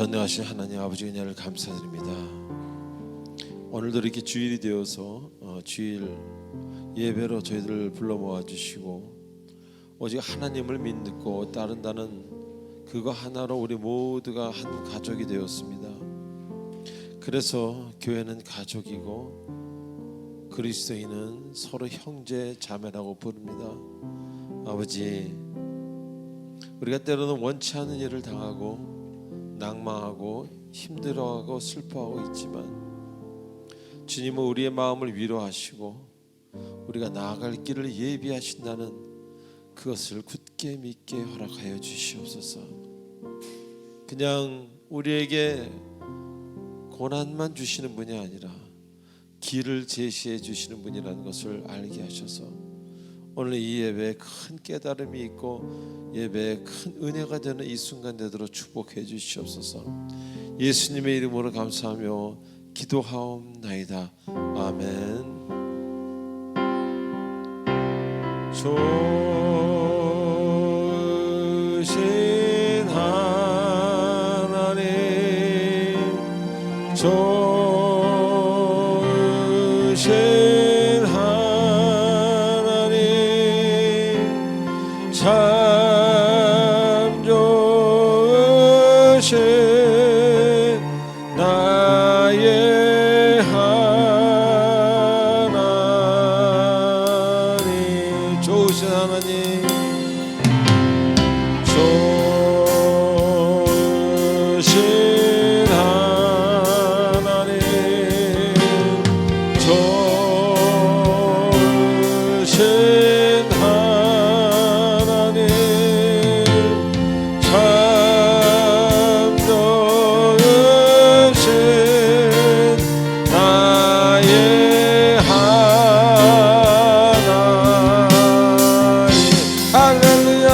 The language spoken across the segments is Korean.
전능하신 하나님 아버지 은혜를 감사드립니다. 오늘도 이렇게 주일이 되어서 주일 예배로 저희들을 불러 모아 주시고 오직 하나님을 믿고 따른다는 그거 하나로 우리 모두가 한 가족이 되었습니다. 그래서 교회는 가족이고 그리스도인은 서로 형제 자매라고 부릅니다. 아버지, 우리가 때로는 원치 않은 일을 당하고 낭망하고 힘들어하고 슬퍼하고 있지만 주님은 우리의 마음을 위로하시고 우리가 나아갈 길을 예비하신다는 그것을 굳게 믿게 허락하여 주시옵소서. 그냥 우리에게 고난만 주시는 분이 아니라 길을 제시해 주시는 분이라는 것을 알게 하셔서 오늘 이 예배에 큰 깨달음이 있고 예배에 큰 은혜가 되는 이 순간 되도록 축복해 주시옵소서. 예수님의 이름으로 감사하며 기도하옵나이다. 아멘. 좋으신 하나님, 좋으신 하나님, 참 좋으신 나의 하나님, 좋으신 하나님, 좋으신 하나님, 좋으신 하나님, 참 좋으신 나의 하나님. 할렐루야,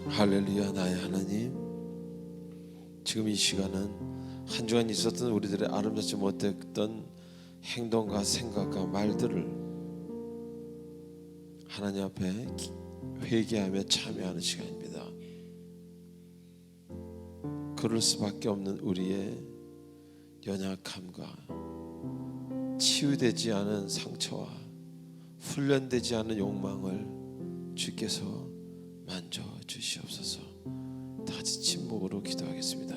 할렐루야. 나의 하나님, 지금 이 시간은 한 주간 있었던 우리들의 아름답지 못했던 행동과 생각과 말들을 하나님 앞에 회개하며 참여하는 시간입니다. 그럴 수밖에 없는 우리의 연약함과 치유되지 않은 상처와 훈련되지 않은 욕망을 주께서 만져 주시옵소서. 다 같이 침묵으로 기도하겠습니다.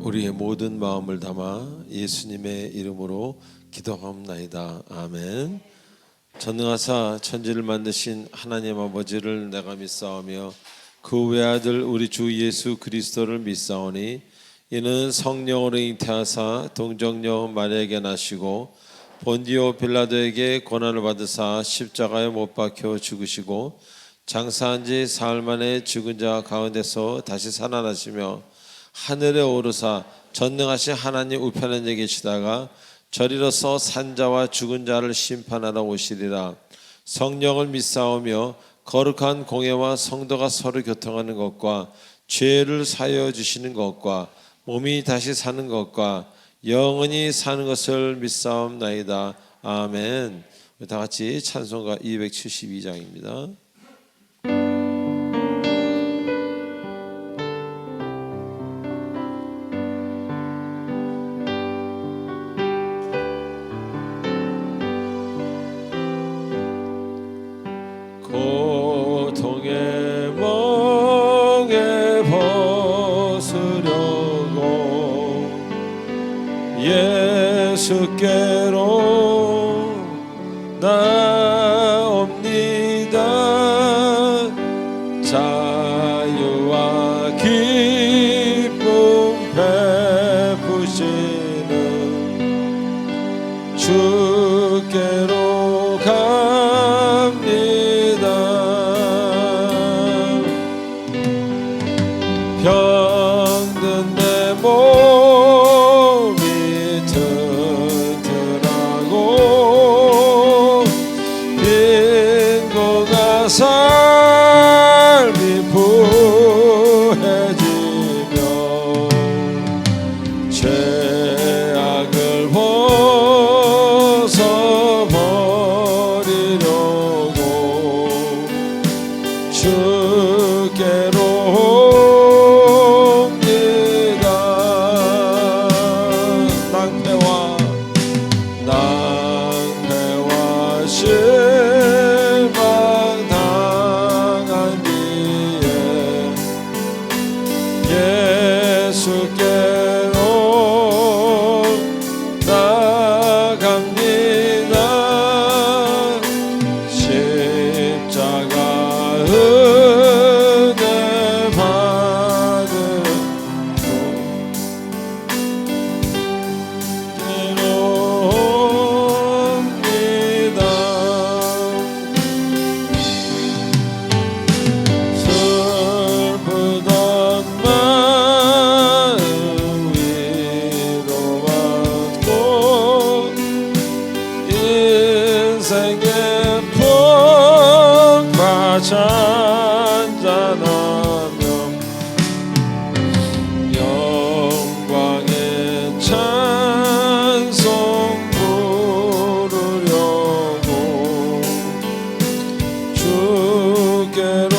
우리의 모든 마음을 담아 예수님의 이름으로 기도하옵나이다. 아멘. 전능하사 천지를 만드신 하나님 아버지를 내가 믿사오며 그 외아들 우리 주 예수 그리스도를 믿사오니 이는 성령으로 잉태하사 동정녀 마리아에게 나시고 본디오 빌라도에게 고난을 받으사 십자가에 못 박혀 죽으시고 장사한 지 사흘 만에 죽은 자 가운데서 다시 살아나시며 하늘에 오르사 전능하신 하나님 우편에 계시다가 저리로서 산자와 죽은 자를 심판하러 오시리라. 성령을 믿사오며 거룩한 공예와 성도가 서로 교통하는 것과 죄를 사하여 주시는 것과 몸이 다시 사는 것과 영원히 사는 것을 믿사옵나이다. 아멘. 다 같이 찬송가 272장입니다. 고통의 멍에 벗으려고 예수께로 나옵니다. 자유와 기쁨 베푸시는 주께로 병든 내 몸이 튼튼하고 빈곤과 삶이 부해지며 죄악을 벗어버리려고 주께로 찬잔하며 영광의 찬송 부르려고 주께로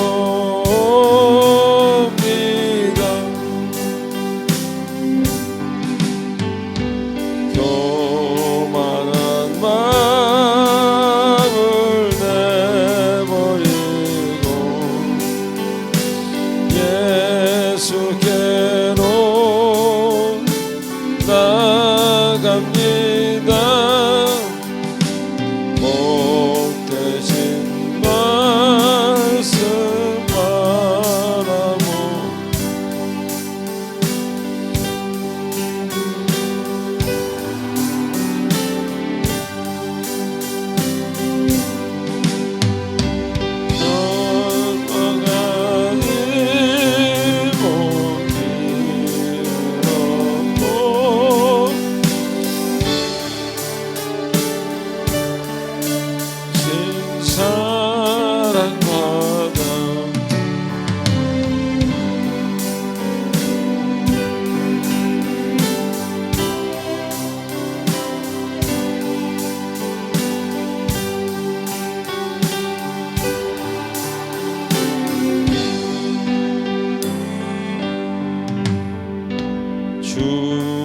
옵니다. 교만한 마음을 내버리고 예수께로 나갑니다. 복되신 말씀 바라보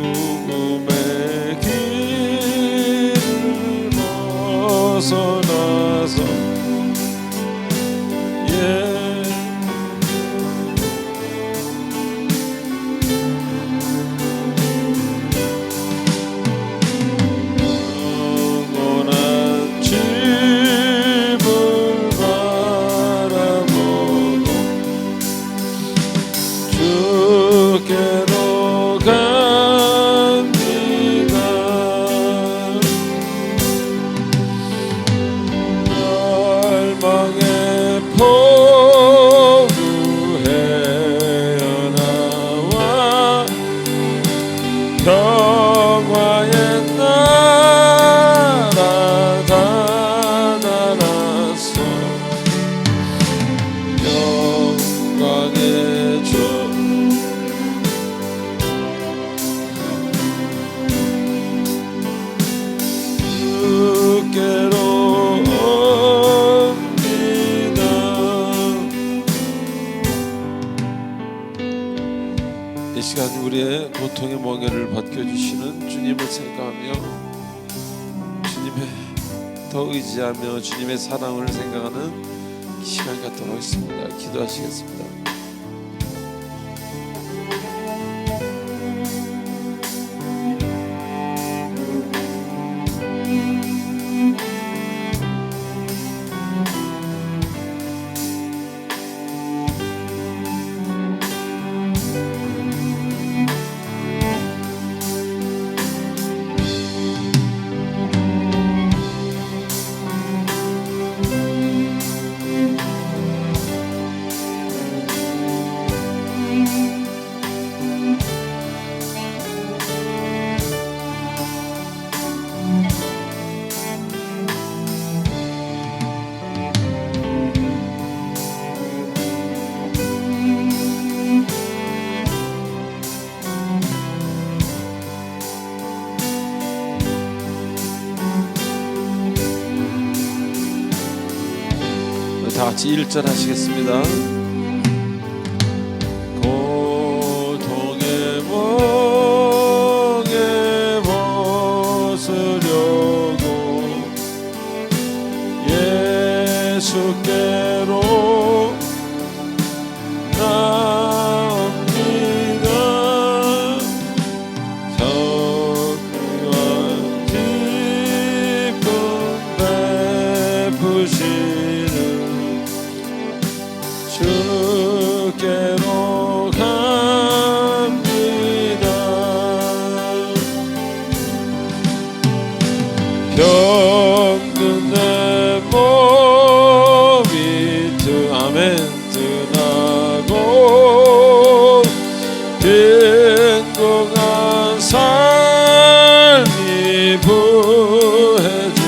죽음의 길을 벗어나서 주께로 갑니다. 멸망의 포구 헤어나와 평화의 나라 다다라서 영광의 주 주께로 옵니다. 이 시간 우리의 고통의 멍에를 벗겨주시는 주님을 생각하며 주님의 더 의지하며 주님의 사랑을 생각하는 이 시간 갖도록 하겠습니다. 기도하시겠습니다. 다 같이 1절 하시겠습니다. 고통의 멍에 벗으려고 예수께로 나옵니다. 성령과 기쁨 베푸시는 주께로 갑니다. 병든 내 몸이 아멘 드나고 빈궁한 삶이 부해지며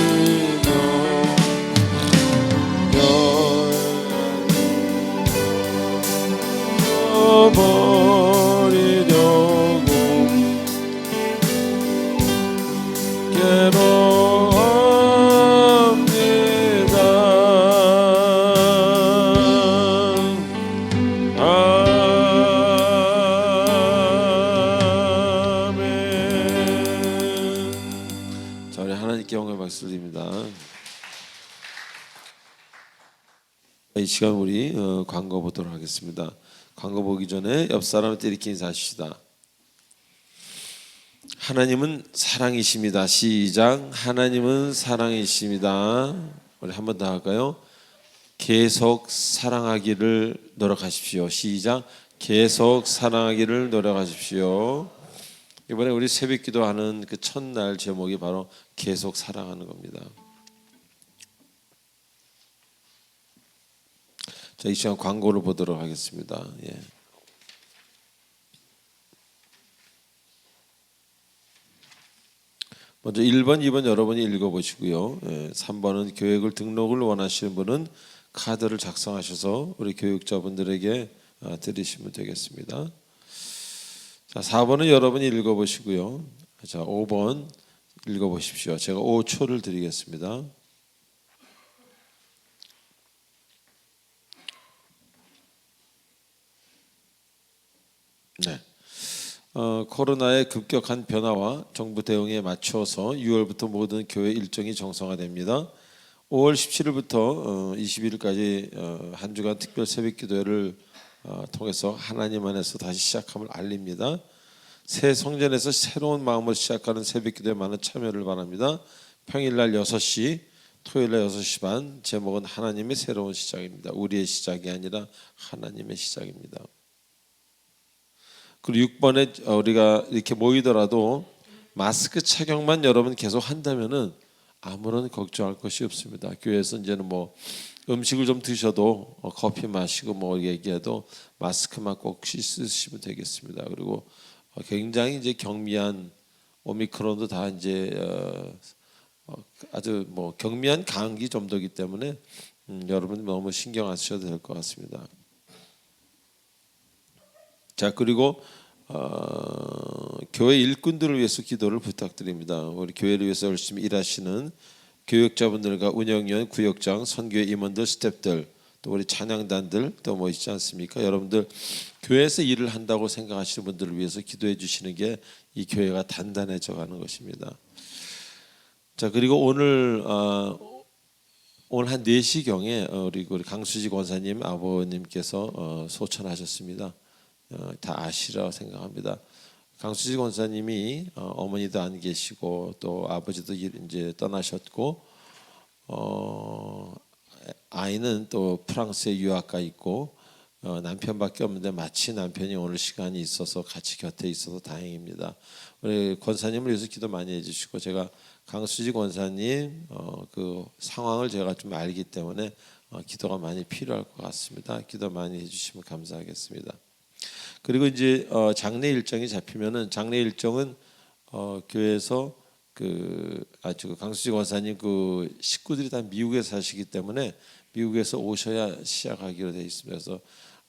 버리려고 괴로워합니다. 아멘. 자, 우리 하나님께 영광의 박수를 드립니다. 이 시간 우리 광고 보도록 하겠습니다. 광고 보기 전에 옆 사람한테 이렇게 인사하십시다. 하나님은 사랑이십니다. 시작. 하나님은 사랑이십니다. 우리 한 번 더 할까요? 계속 사랑하기를 노력하십시오. 시작. 계속 사랑하기를 노력하십시오. 이번에 우리 새벽기도 하는 그 첫날 제목이 바로 계속 사랑하는 겁니다. 자, 이 시간 광고를 보도록 하겠습니다. 예. 먼저 1번, 2번 여러분이 읽어보시고요. 3번은 교육을 등록을 원하시는 분은 카드를 작성하셔서 우리 교육자분들에게 드리시면 되겠습니다. 자, 4번은 여러분이 읽어보시고요. 자, 5번 읽어보십시오. 제가 5초를 드리겠습니다. 네. 코로나의 급격한 변화와 정부 대응에 맞춰서 6월부터 모든 교회 일정이 정상화됩니다. 5월 17일부터 21일까지 한 주간 특별 새벽기도회를 통해서 하나님 안에서 다시 시작함을 알립니다. 새 성전에서 새로운 마음으로 시작하는 새벽기도에 많은 참여를 바랍니다. 평일날 6시, 토요일날 6시 반. 제목은 하나님의 새로운 시작입니다. 우리의 시작이 아니라 하나님의 시작입니다. 그리고 6번에 우리가 이렇게 모이더라도 마스크 착용만 여러분 계속 한다면은 아무런 걱정할 것이 없습니다. 교회에서 이제는 뭐 음식을 좀 드셔도 커피 마시고 뭐 얘기해도 마스크만 꼭 쓰시면 되겠습니다. 그리고 굉장히 이제 경미한 오미크론도 다 이제 아주 뭐 경미한 감기 정도이기 때문에 여러분 너무 신경 안 쓰셔도 될 것 같습니다. 자, 그리고 교회 일꾼들을 위해서 기도를 부탁드립니다. 우리 교회를 위해서 열심히 일하시는 교육자분들과 운영위원, 구역장, 선교회 임원들, 스태프들, 또 우리 찬양단들 또 뭐 있지 않습니까? 여러분들 교회에서 일을 한다고 생각하시는 분들을 위해서 기도해 주시는 게 이 교회가 단단해져 가는 것입니다. 자, 그리고 오늘 한 4시경에 우리 강수지 권사님 아버님께서 소천하셨습니다. 다 아시라고 생각합니다. 강수지 권사님이 어머니도 안 계시고 또 아버지도 이제 떠나셨고 아이는 또 프랑스에 유학가 있고 남편밖에 없는데 마치 남편이 오늘 시간이 있어서 같이 곁에 있어서 다행입니다. 우리 권사님을 위해서 기도 많이 해주시고 제가 강수지 권사님 그 상황을 제가 좀 알기 때문에 기도가 많이 필요할 것 같습니다. 기도 많이 해주시면 감사하겠습니다. 그리고 이제 장례 일정이 잡히면은 장례 일정은 교회에서 강수지 권사님 그 식구들이 다 미국에 사시기 때문에 미국에서 오셔야 시작하기로 돼 있습니다. 그래서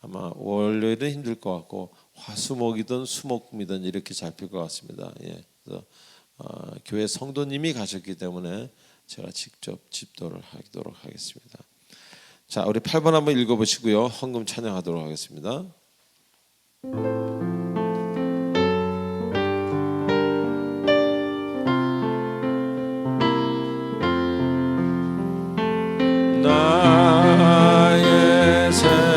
아마 월요일은 힘들 것 같고 화수목이든 수목금이든 이렇게 잡힐 것 같습니다. 예, 그래서 교회 성도님이 가셨기 때문에 제가 직접 집도를 하도록 하겠습니다. 자, 우리 8번 한번 읽어보시고요. 헌금 찬양하도록 하겠습니다. 나의 삶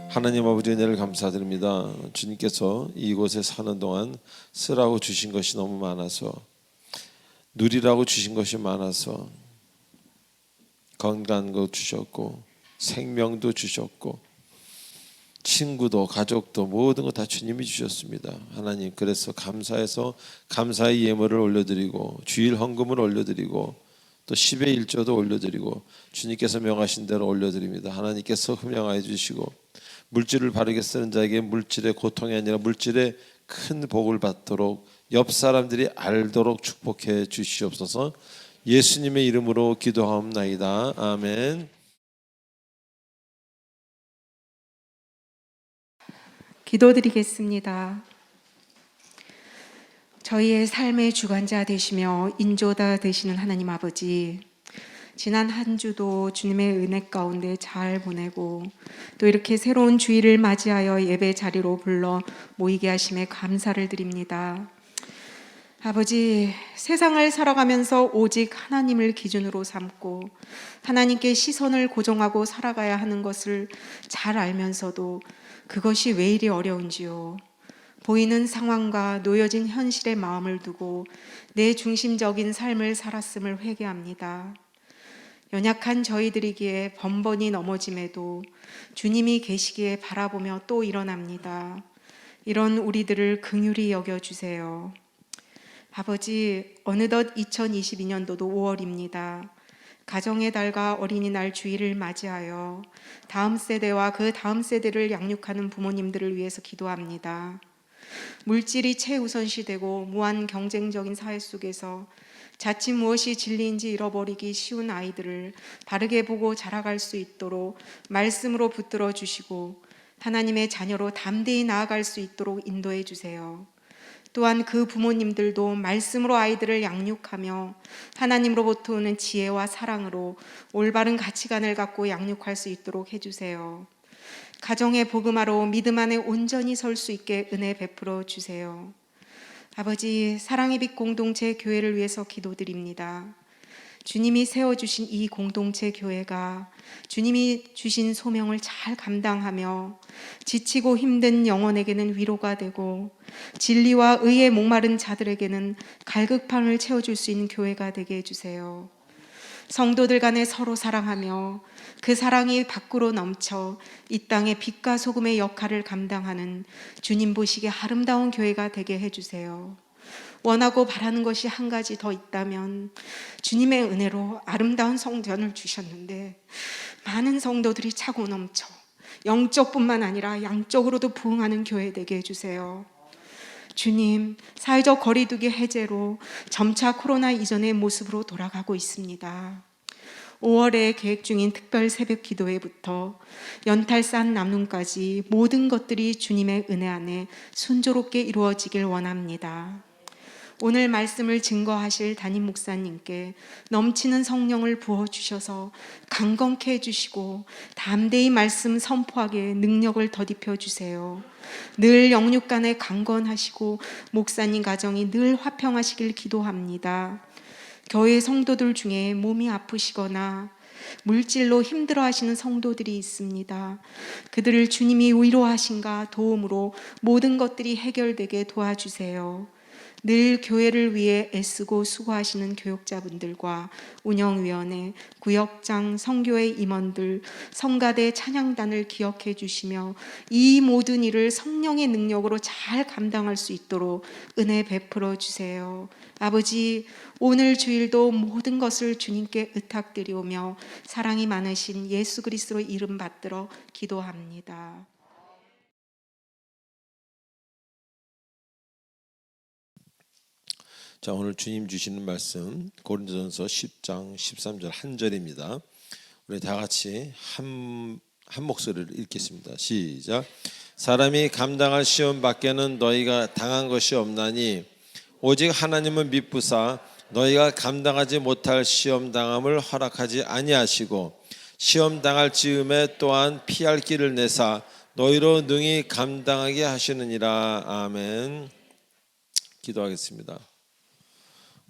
하나님 아버지 은혜를 감사드립니다. 주님께서 이곳에 사는 동안 쓰라고 주신 것이 너무 많아서 누리라고 주신 것이 많아서 건강도 주셨고 생명도 주셨고 친구도 가족도 모든 거 다 주님이 주셨습니다. 하나님 그래서 감사해서 감사의 예물을 올려드리고 주일 헌금을 올려드리고 또 10의 1조도 올려드리고 주님께서 명하신 대로 올려드립니다. 하나님께서 흠양하여 주시고 물질을 바르게 쓰는 자에게 물질의 고통이 아니라 물질의 큰 복을 받도록 옆 사람들이 알도록 축복해 주시옵소서. 예수님의 이름으로 기도하옵나이다. 아멘. 기도드리겠습니다. 저희의 삶의 주관자 되시며 인조다 되시는 하나님 아버지, 지난 한 주도 주님의 은혜 가운데 잘 보내고 또 이렇게 새로운 주일을 맞이하여 예배 자리로 불러 모이게 하심에 감사를 드립니다. 아버지, 세상을 살아가면서 오직 하나님을 기준으로 삼고 하나님께 시선을 고정하고 살아가야 하는 것을 잘 알면서도 그것이 왜 이리 어려운지요. 보이는 상황과 놓여진 현실에 마음을 두고 내 중심적인 삶을 살았음을 회개합니다. 연약한 저희들이기에 번번이 넘어짐에도 주님이 계시기에 바라보며 또 일어납니다. 이런 우리들을 긍휼히 여겨주세요. 아버지, 어느덧 2022년도도 5월입니다. 가정의 달과 어린이날 주일을 맞이하여 다음 세대와 그 다음 세대를 양육하는 부모님들을 위해서 기도합니다. 물질이 최우선시되고 무한 경쟁적인 사회 속에서 자칫 무엇이 진리인지 잃어버리기 쉬운 아이들을 바르게 보고 자라갈 수 있도록 말씀으로 붙들어 주시고 하나님의 자녀로 담대히 나아갈 수 있도록 인도해 주세요. 또한 그 부모님들도 말씀으로 아이들을 양육하며 하나님으로부터 오는 지혜와 사랑으로 올바른 가치관을 갖고 양육할 수 있도록 해주세요. 가정의 복음화로 믿음 안에 온전히 설 수 있게 은혜 베풀어 주세요. 아버지, 사랑의 빛 공동체 교회를 위해서 기도드립니다. 주님이 세워주신 이 공동체 교회가 주님이 주신 소명을 잘 감당하며 지치고 힘든 영혼에게는 위로가 되고 진리와 의에 목마른 자들에게는 갈급함을 채워줄 수 있는 교회가 되게 해주세요. 성도들 간에 서로 사랑하며 그 사랑이 밖으로 넘쳐 이 땅의 빛과 소금의 역할을 감당하는 주님 보시기에 아름다운 교회가 되게 해주세요. 원하고 바라는 것이 한 가지 더 있다면 주님의 은혜로 아름다운 성전을 주셨는데 많은 성도들이 차고 넘쳐 영적뿐만 아니라 양적으로도 부흥하는 교회 되게 해주세요. 주님, 사회적 거리두기 해제로 점차 코로나 이전의 모습으로 돌아가고 있습니다. 5월에 계획 중인 특별 새벽 기도회부터 연탈산 남눈까지 모든 것들이 주님의 은혜 안에 순조롭게 이루어지길 원합니다. 오늘 말씀을 증거하실 담임 목사님께 넘치는 성령을 부어주셔서 강건케 해주시고 담대히 말씀 선포하게 능력을 더딥혀 주세요. 늘 영육간에 강건하시고 목사님 가정이 늘 화평하시길 기도합니다. 교회 성도들 중에 몸이 아프시거나 물질로 힘들어하시는 성도들이 있습니다. 그들을 주님이 위로하신가 도움으로 모든 것들이 해결되게 도와주세요. 늘 교회를 위해 애쓰고 수고하시는 교육자분들과 운영위원회, 구역장, 선교회 임원들, 성가대 찬양단을 기억해 주시며 이 모든 일을 성령의 능력으로 잘 감당할 수 있도록 은혜 베풀어 주세요. 아버지, 오늘 주일도 모든 것을 주님께 의탁드리오며 사랑이 많으신 예수 그리스도로 이름 받들어 기도합니다. 자, 오늘 주님 주시는 말씀 고린도전서 10장 13절 한 절입니다. 우리 다 같이 한 목소리를 읽겠습니다. 시작. 사람이 감당할 시험 밖에는 너희가 당한 것이 없나니 오직 하나님은 미쁘사 너희가 감당하지 못할 시험 당함을 허락하지 아니하시고 시험 당할 즈음에 또한 피할 길을 내사 너희로 능히 감당하게 하시느니라. 아멘. 기도하겠습니다.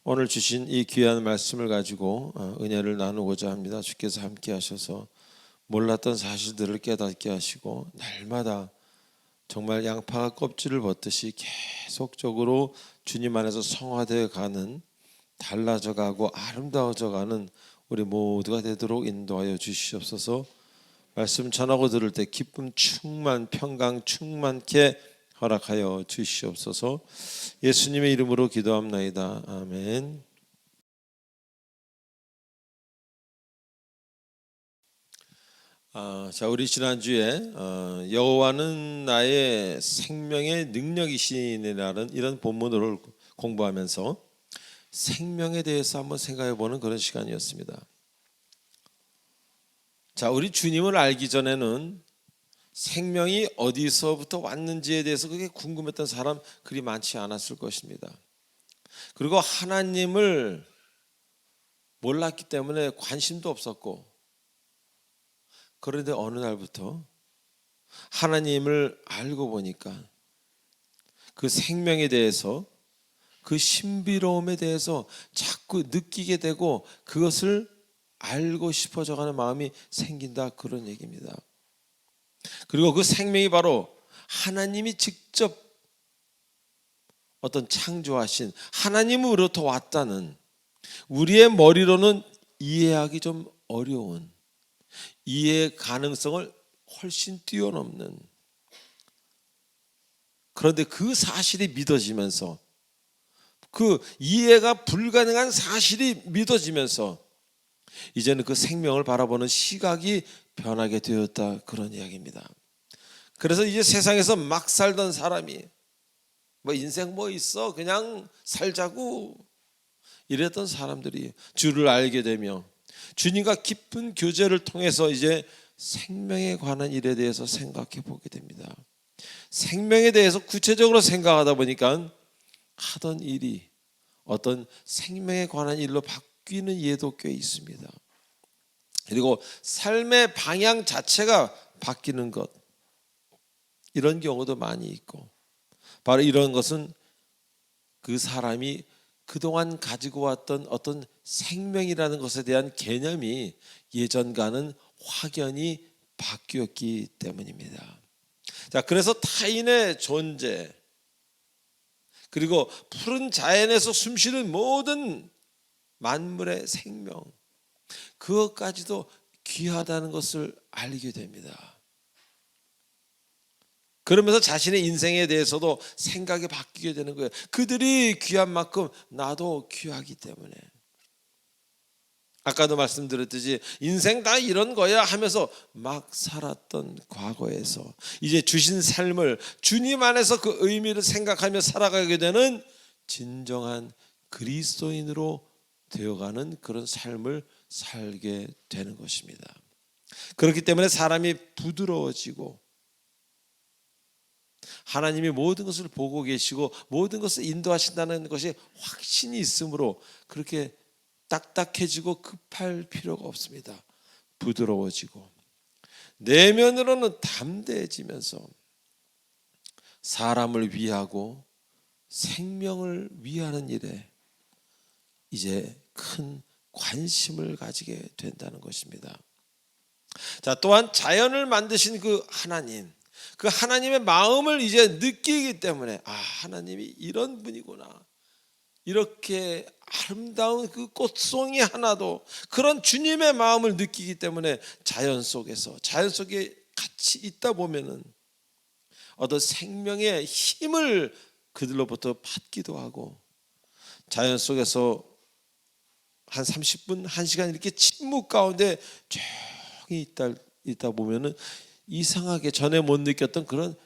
오늘 주신 이 귀한 말씀을 가지고 은혜를 나누고자 합니다. 주께서 함께 하셔서 몰랐던 사실들을 깨닫게 하시고 날마다 정말 양파가 껍질을 벗듯이 계속적으로 주님 안에서 성화되어 가는, 달라져 가고 아름다워져 가는 우리 모두가 되도록 인도하여 주시옵소서. 말씀 전하고 들을 때 기쁨 충만, 평강 충만케 허락하여 주시옵소서. 예수님의 이름으로 기도합나이다. 아멘. 자, 우리 지난주에 여호와는 나의 생명의 능력이시니라는 이런 본문을 공부하면서 생명에 대해서 한번 생각해보는 그런 시간이었습니다. 자, 우리 주님을 알기 전에는 생명이 어디서부터 왔는지에 대해서 그게 궁금했던 사람 그리 많지 않았을 것입니다. 그리고 하나님을 몰랐기 때문에 관심도 없었고, 그런데 어느 날부터 하나님을 알고 보니까 그 생명에 대해서, 그 신비로움에 대해서 자꾸 느끼게 되고 그것을 알고 싶어져가는 마음이 생긴다, 그런 얘기입니다. 그리고 그 생명이 바로 하나님이 직접 어떤 창조하신 하나님으로부터 왔다는, 우리의 머리로는 이해하기 좀 어려운, 이해 가능성을 훨씬 뛰어넘는, 그런데 그 사실이 믿어지면서, 그 이해가 불가능한 사실이 믿어지면서 이제는 그 생명을 바라보는 시각이 변하게 되었다, 그런 이야기입니다. 그래서 이제 세상에서 막 살던 사람이 뭐 인생 뭐 있어 그냥 살자고 이랬던 사람들이 주를 알게 되며 주님과 깊은 교제를 통해서 이제 생명에 관한 일에 대해서 생각해 보게 됩니다. 생명에 대해서 구체적으로 생각하다 보니까 하던 일이 어떤 생명에 관한 일로 바뀌는 예도 꽤 있습니다. 그리고 삶의 방향 자체가 바뀌는 것, 이런 경우도 많이 있고, 바로 이런 것은 그 사람이 그동안 가지고 왔던 어떤 생명이라는 것에 대한 개념이 예전과는 확연히 바뀌었기 때문입니다. 자, 그래서 타인의 존재, 그리고 푸른 자연에서 숨쉬는 모든 만물의 생명, 그것까지도 귀하다는 것을 알게 됩니다. 그러면서 자신의 인생에 대해서도 생각이 바뀌게 되는 거예요. 그들이 귀한 만큼 나도 귀하기 때문에. 아까도 말씀드렸듯이 인생 다 이런 거야 하면서 막 살았던 과거에서 이제 주신 삶을 주님 안에서 그 의미를 생각하며 살아가게 되는 진정한 그리스도인으로 되어가는 그런 삶을 살게 되는 것입니다. 그렇기 때문에 사람이 부드러워지고 하나님이 모든 것을 보고 계시고 모든 것을 인도하신다는 것이 확신이 있으므로 그렇게 딱딱해지고 급할 필요가 없습니다. 부드러워지고 내면으로는 담대해지면서 사람을 위하고 생명을 위하는 일에 이제 큰 관심을 가지게 된다는 것입니다. 자, 또한 자연을 만드신 그 하나님, 그 하나님의 마음을 이제 느끼기 때문에 하나님이 이런 분이구나, 이렇게 아름다운 그 꽃송이 하나도 그런 주님의 마음을 느끼기 때문에 자연 속에 같이 있다 보면은 어떤 생명의 힘을 그들로부터 받기도 하고, 자연 속에서 한 30분, 1시간 이렇게 침묵 가운데 조용히 있다 보면은 이상하게 전에 못 느꼈던 그런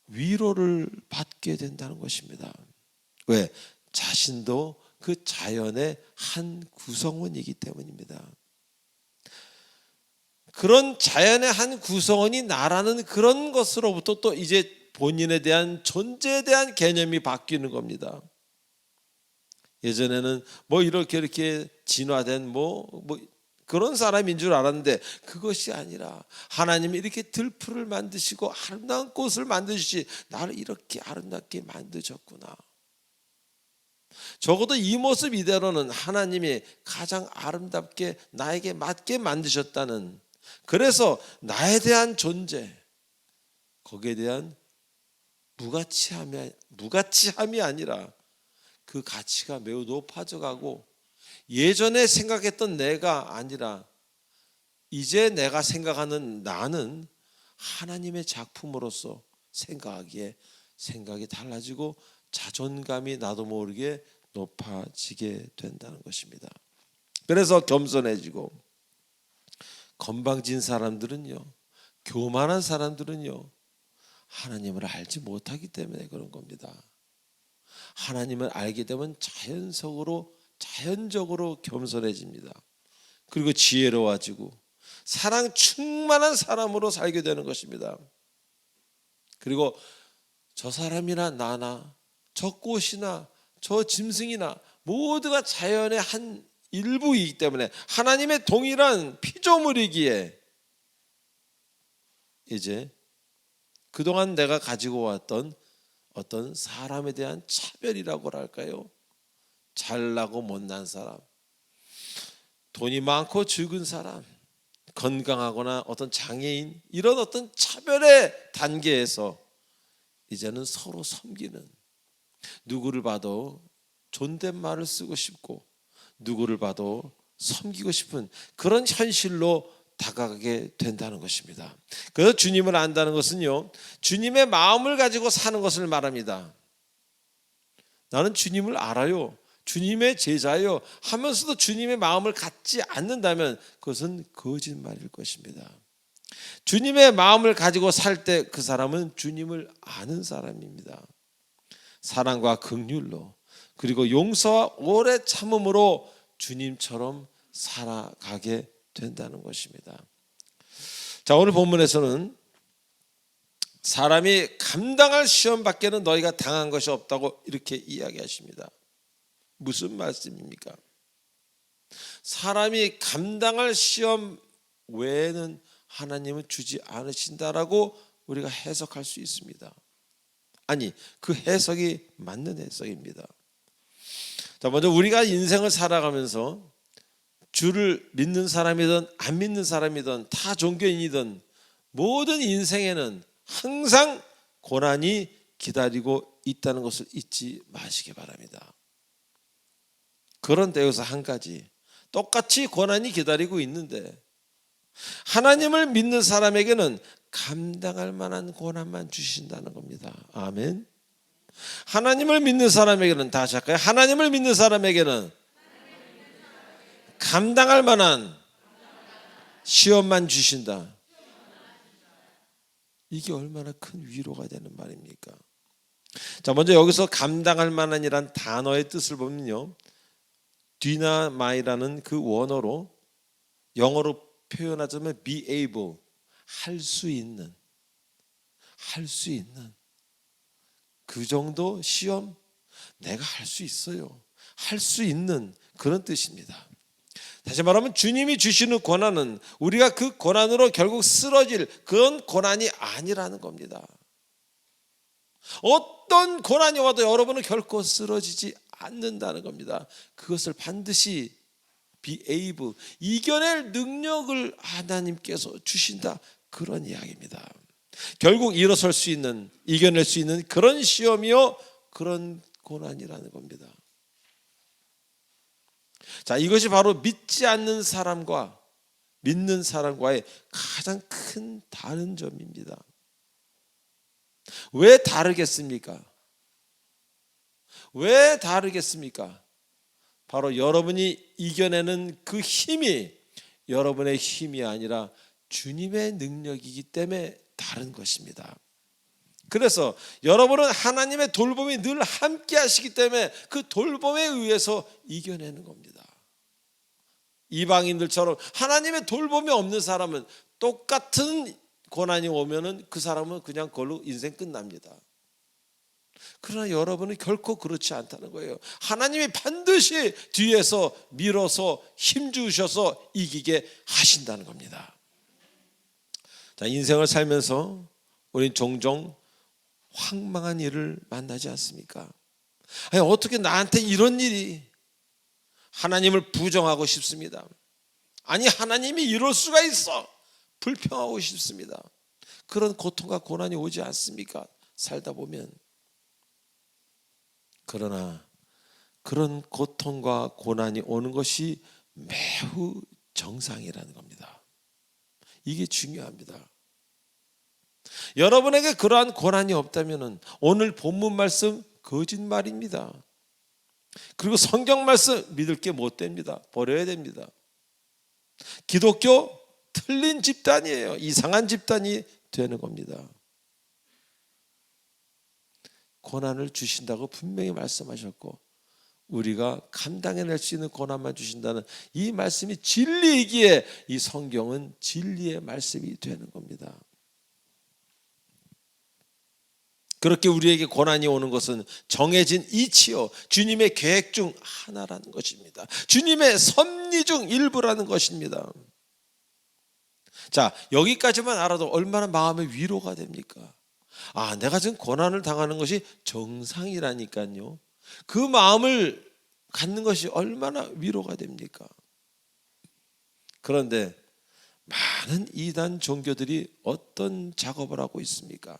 위로를 받게 된다는 것입니다. 왜? 자신도 그 자연의 한 구성원이기 때문입니다. 그런 자연의 한 구성원이 나라는 그런 것으로부터 또 이제 본인에 대한 존재에 대한 개념이 바뀌는 겁니다. 예전에는 뭐 이렇게 진화된 뭐 그런 사람인 줄 알았는데 그것이 아니라 하나님이 이렇게 들풀을 만드시고 아름다운 꽃을 만드시지 나를 이렇게 아름답게 만드셨구나. 적어도 이 모습 이대로는 하나님이 가장 아름답게 나에게 맞게 만드셨다는, 그래서 나에 대한 존재, 거기에 대한 무가치함이 아니라 그 가치가 매우 높아져가고, 예전에 생각했던 내가 아니라 이제 내가 생각하는 나는 하나님의 작품으로서 생각하기에 생각이 달라지고 자존감이 나도 모르게 높아지게 된다는 것입니다. 그래서 겸손해지고, 건방진 사람들은요, 교만한 사람들은요, 하나님을 알지 못하기 때문에 그런 겁니다. 하나님을 알게 되면 자연적으로 겸손해집니다. 그리고 지혜로워지고 사랑 충만한 사람으로 살게 되는 것입니다. 그리고 저 사람이나 나나 저 꽃이나 저 짐승이나 모두가 자연의 한 일부이기 때문에 하나님의 동일한 피조물이기에 이제 그동안 내가 가지고 왔던 어떤 사람에 대한 차별이라고 할까요? 잘나고 못난 사람, 돈이 많고 적은 사람, 건강하거나 어떤 장애인, 이런 어떤 차별의 단계에서 이제는 서로 섬기는, 누구를 봐도 존댓말을 쓰고 싶고 누구를 봐도 섬기고 싶은 그런 현실로 다가가게 된다는 것입니다. 그래서 주님을 안다는 것은요, 주님의 마음을 가지고 사는 것을 말합니다. 나는 주님을 알아요, 주님의 제자요 하면서도 주님의 마음을 갖지 않는다면 그것은 거짓말일 것입니다. 주님의 마음을 가지고 살 때 그 사람은 주님을 아는 사람입니다. 사랑과 긍휼로 그리고 용서와 오래 참음으로 주님처럼 살아가게 된다는 것입니다. 자, 오늘 본문에서는 사람이 감당할 시험 밖에는 너희가 당한 것이 없다고 이렇게 이야기하십니다. 무슨 말씀입니까? 사람이 감당할 시험 외에는 하나님은 주지 않으신다라고 우리가 해석할 수 있습니다. 아니, 그 해석이 맞는 해석입니다. 자, 먼저 우리가 인생을 살아가면서 주를 믿는 사람이든 안 믿는 사람이든 타 종교인이든 모든 인생에는 항상 고난이 기다리고 있다는 것을 잊지 마시기 바랍니다. 그런데 여기서 한 가지, 똑같이 고난이 기다리고 있는데 하나님을 믿는 사람에게는 감당할 만한 고난만 주신다는 겁니다. 아멘. 하나님을 믿는 사람에게는, 다시 할까요? 하나님을 믿는 사람에게는 감당할 만한 시험만 주신다. 이게 얼마나 큰 위로가 되는 말입니까? 자, 먼저 여기서 감당할 만한이란 단어의 뜻을 보면요, dynamit이라는 그 원어로 영어로 표현하자면 be able, 할 수 있는 그 정도 시험 내가 할 수 있어요, 할 수 있는 그런 뜻입니다. 다시 말하면 주님이 주시는 고난은 우리가 그 고난으로 결국 쓰러질 그런 고난이 아니라는 겁니다. 어떤 고난이 와도 여러분은 결코 쓰러지지 않는다는 겁니다. 그것을 반드시 be able, 이겨낼 능력을 하나님께서 주신다, 그런 이야기입니다. 결국 일어설 수 있는, 이겨낼 수 있는 그런 시험이요, 그런 고난이라는 겁니다. 자, 이것이 바로 믿지 않는 사람과 믿는 사람과의 가장 큰 다른 점입니다. 왜 다르겠습니까? 왜 다르겠습니까? 바로 여러분이 이겨내는 그 힘이 여러분의 힘이 아니라 주님의 능력이기 때문에 다른 것입니다. 그래서 여러분은 하나님의 돌봄이 늘 함께 하시기 때문에 그 돌봄에 의해서 이겨내는 겁니다. 이방인들처럼 하나님의 돌봄이 없는 사람은 똑같은 고난이 오면은 그 사람은 그냥 그걸로 인생 끝납니다. 그러나 여러분은 결코 그렇지 않다는 거예요. 하나님이 반드시 뒤에서 밀어서 힘주셔서 이기게 하신다는 겁니다. 자, 인생을 살면서 우린 종종 황망한 일을 만나지 않습니까? 아니, 어떻게 나한테 이런 일이, 하나님을 부정하고 싶습니다. 아니, 하나님이 이럴 수가 있어, 불평하고 싶습니다. 그런 고통과 고난이 오지 않습니까? 살다 보면. 그러나 그런 고통과 고난이 오는 것이 매우 정상이라는 겁니다. 이게 중요합니다. 여러분에게 그러한 고난이 없다면 오늘 본문 말씀 거짓말입니다. 그리고 성경 말씀 믿을 게 못 됩니다. 버려야 됩니다. 기독교 틀린 집단이에요. 이상한 집단이 되는 겁니다. 고난을 주신다고 분명히 말씀하셨고 우리가 감당해낼 수 있는 고난만 주신다는 이 말씀이 진리이기에 이 성경은 진리의 말씀이 되는 겁니다. 그렇게 우리에게 고난이 오는 것은 정해진 이치요, 주님의 계획 중 하나라는 것입니다. 주님의 섭리 중 일부라는 것입니다. 자, 여기까지만 알아도 얼마나 마음의 위로가 됩니까? 아, 내가 지금 고난을 당하는 것이 정상이라니까요. 그 마음을 갖는 것이 얼마나 위로가 됩니까? 그런데 많은 이단 종교들이 어떤 작업을 하고 있습니까?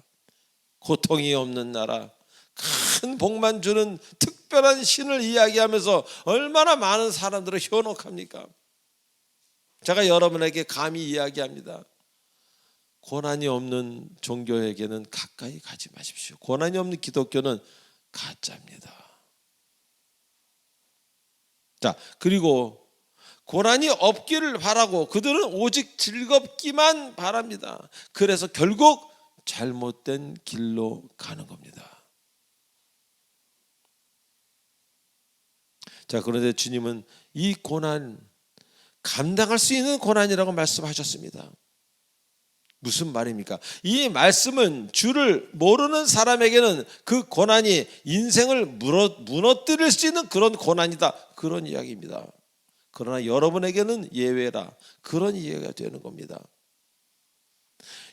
고통이 없는 나라, 큰 복만 주는 특별한 신을 이야기하면서 얼마나 많은 사람들을 현혹합니까? 제가 여러분에게 감히 이야기합니다. 고난이 없는 종교에게는 가까이 가지 마십시오. 고난이 없는 기독교는 가짜입니다. 자, 그리고 고난이 없기를 바라고 그들은 오직 즐겁기만 바랍니다. 그래서 결국 잘못된 길로 가는 겁니다. 자, 그런데 주님은 이 고난, 감당할 수 있는 고난이라고 말씀하셨습니다. 무슨 말입니까? 이 말씀은 주를 모르는 사람에게는 그 고난이 인생을 무너뜨릴 수 있는 그런 고난이다, 그런 이야기입니다. 그러나 여러분에게는 예외라, 그런 이해가 되는 겁니다.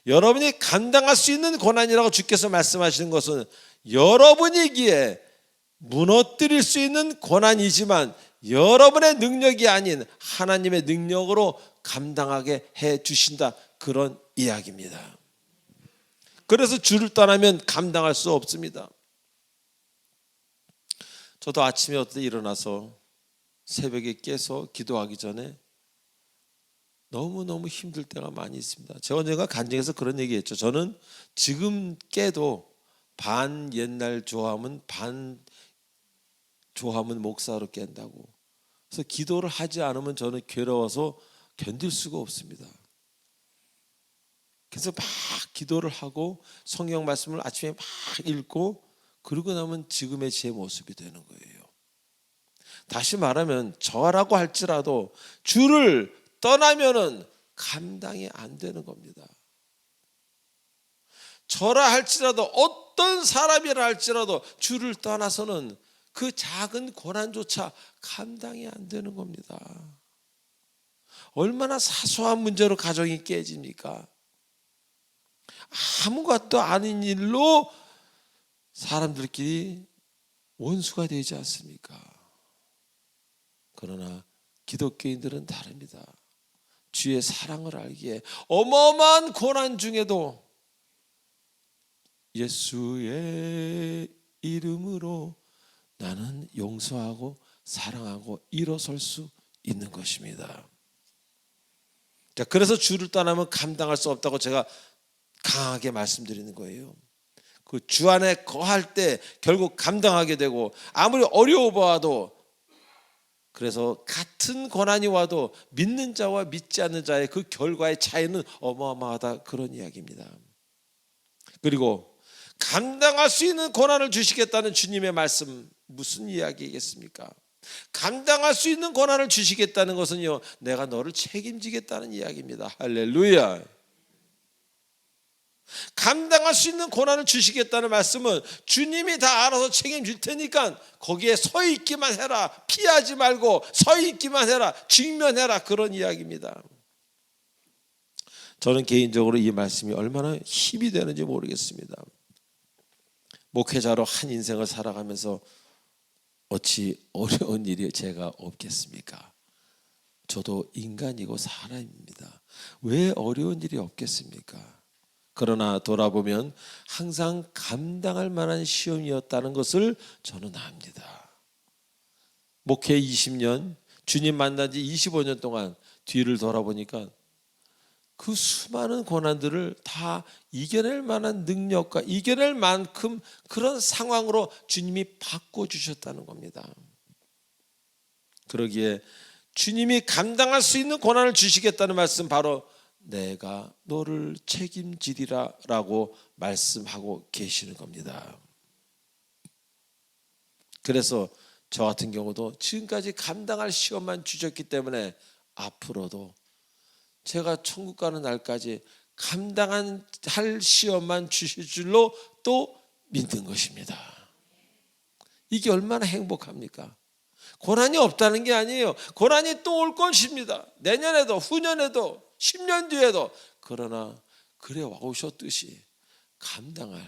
여러분이 감당할 수 있는 고난이라고 주께서 말씀하시는 것은 여러분이기에 무너뜨릴 수 있는 고난이지만 여러분의 능력이 아닌 하나님의 능력으로 감당하게 해 주신다, 그런 이야기입니다. 그래서 주를 떠나면 감당할 수 없습니다. 저도 아침에 어떤 때 일어나서 새벽에 깨서 기도하기 전에 너무너무 힘들 때가 많이 있습니다. 제가 언젠가 간증에서 그런 얘기했죠. 저는 지금 깨도 반 옛날 조함은 반 조함은 목사로 깬다고. 그래서 기도를 하지 않으면 저는 괴로워서 견딜 수가 없습니다. 그래서 막 기도를 하고 성경 말씀을 아침에 막 읽고 그러고 나면 지금의 제 모습이 되는 거예요. 다시 말하면 저라고 할지라도 주를 떠나면은 감당이 안 되는 겁니다. 저라 할지라도 어떤 사람이라 할지라도 주를 떠나서는 그 작은 고난조차 감당이 안 되는 겁니다. 얼마나 사소한 문제로 가정이 깨집니까? 아무것도 아닌 일로 사람들끼리 원수가 되지 않습니까? 그러나 기독교인들은 다릅니다. 주의 사랑을 알기에 어마어마한 고난 중에도 예수의 이름으로 나는 용서하고 사랑하고 일어설 수 있는 것입니다. 자, 그래서 주를 떠나면 감당할 수 없다고 제가 강하게 말씀드리는 거예요. 그 주 안에 거할 때 결국 감당하게 되고 아무리 어려워 보아도, 그래서 같은 고난이 와도 믿는 자와 믿지 않는 자의 그 결과의 차이는 어마어마하다, 그런 이야기입니다. 그리고 감당할 수 있는 고난을 주시겠다는 주님의 말씀, 무슨 이야기겠습니까? 감당할 수 있는 고난을 주시겠다는 것은요, 내가 너를 책임지겠다는 이야기입니다. 할렐루야. 감당할 수 있는 고난을 주시겠다는 말씀은 주님이 다 알아서 책임질 테니까 거기에 서 있기만 해라, 피하지 말고 서 있기만 해라, 직면해라, 그런 이야기입니다. 저는 개인적으로 이 말씀이 얼마나 힘이 되는지 모르겠습니다. 목회자로 한 인생을 살아가면서 어찌 어려운 일이 제가 없겠습니까? 저도 인간이고 사람입니다. 왜 어려운 일이 없겠습니까? 그러나 돌아보면 항상 감당할 만한 시험이었다는 것을 저는 압니다. 목회 20년, 주님 만난 지 25년 동안 뒤를 돌아보니까 그 수많은 고난들을 다 이겨낼 만한 능력과 이겨낼 만큼 그런 상황으로 주님이 바꿔주셨다는 겁니다. 그러기에 주님이 감당할 수 있는 고난을 주시겠다는 말씀, 바로 내가 너를 책임지리라 라고 말씀하고 계시는 겁니다. 그래서 저 같은 경우도 지금까지 감당할 시험만 주셨기 때문에 앞으로도 제가 천국 가는 날까지 감당할 시험만 주실 줄로 또 믿는 것입니다. 이게 얼마나 행복합니까? 고난이 없다는 게 아니에요. 고난이 또 올 것입니다. 내년에도, 후년에도, 10년 뒤에도. 그러나 그래 오셨듯이 감당할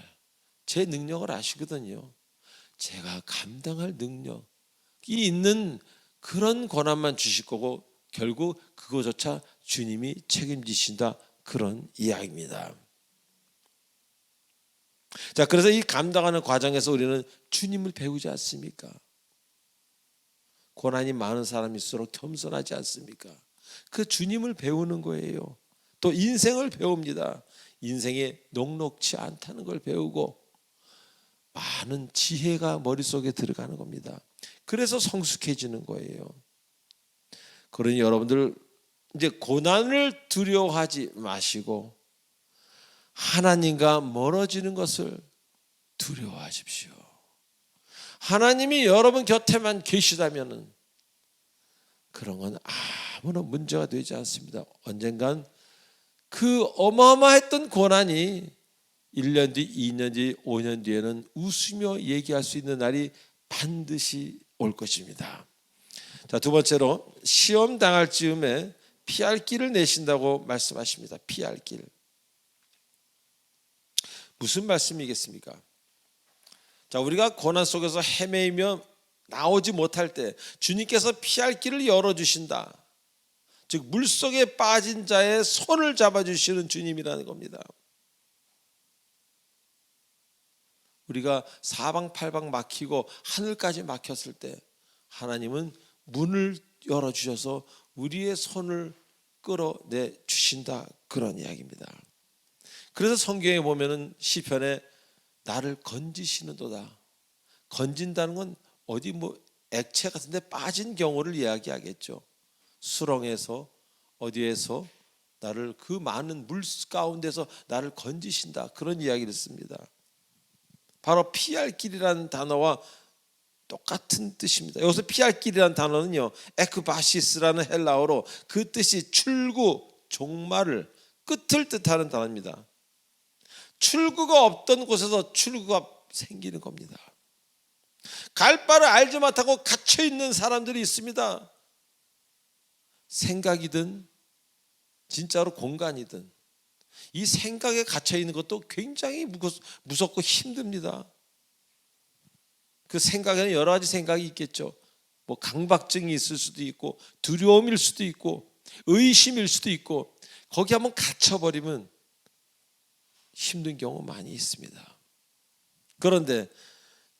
제 능력을 아시거든요. 제가 감당할 능력이 있는 그런 고난만 주실 거고 결국 그거조차 주님이 책임지신다, 그런 이야기입니다. 자, 그래서 이 감당하는 과정에서 우리는 주님을 배우지 않습니까? 고난이 많은 사람일수록 겸손하지 않습니까? 그 주님을 배우는 거예요. 또 인생을 배웁니다. 인생이 녹록지 않다는 걸 배우고 많은 지혜가 머릿속에 들어가는 겁니다. 그래서 성숙해지는 거예요. 그러니 여러분들 이제 고난을 두려워하지 마시고 하나님과 멀어지는 것을 두려워하십시오. 하나님이 여러분 곁에만 계시다면 그런 건 아무런 문제가 되지 않습니다. 언젠간 그 어마어마했던 고난이 1년 뒤, 2년 뒤, 5년 뒤에는 웃으며 얘기할 수 있는 날이 반드시 올 것입니다. 자, 두 번째로 시험 당할 즈음에 피할 길을 내신다고 말씀하십니다. 피할 길. 무슨 말씀이겠습니까? 자, 우리가 고난 속에서 헤매이며 나오지 못할 때 주님께서 피할 길을 열어주신다. 즉 물속에 빠진 자의 손을 잡아주시는 주님이라는 겁니다. 우리가 사방팔방 막히고 하늘까지 막혔을 때 하나님은 문을 열어주셔서 우리의 손을 끌어내 주신다, 그런 이야기입니다. 그래서 성경에 보면은 시편에 나를 건지시는도다. 건진다는 건 어디 뭐 액체 같은 데 빠진 경우를 이야기하겠죠. 수렁에서 어디에서 나를 그 많은 물 가운데서 나를 건지신다, 그런 이야기를 씁니다. 바로 피할 길이라는 단어와 똑같은 뜻입니다. 여기서 피할 길이라는 단어는요, 에크바시스라는 헬라어로 그 뜻이 출구, 종말을, 끝을 뜻하는 단어입니다. 출구가 없던 곳에서 출구가 생기는 겁니다. 갈 바를 알지 못하고 갇혀 있는 사람들이 있습니다. 생각이든 진짜로 공간이든 이 생각에 갇혀 있는 것도 굉장히 무섭고 힘듭니다. 그 생각에는 여러 가지 생각이 있겠죠. 뭐 강박증이 있을 수도 있고 두려움일 수도 있고 의심일 수도 있고, 거기 한번 갇혀버리면 힘든 경우 많이 있습니다. 그런데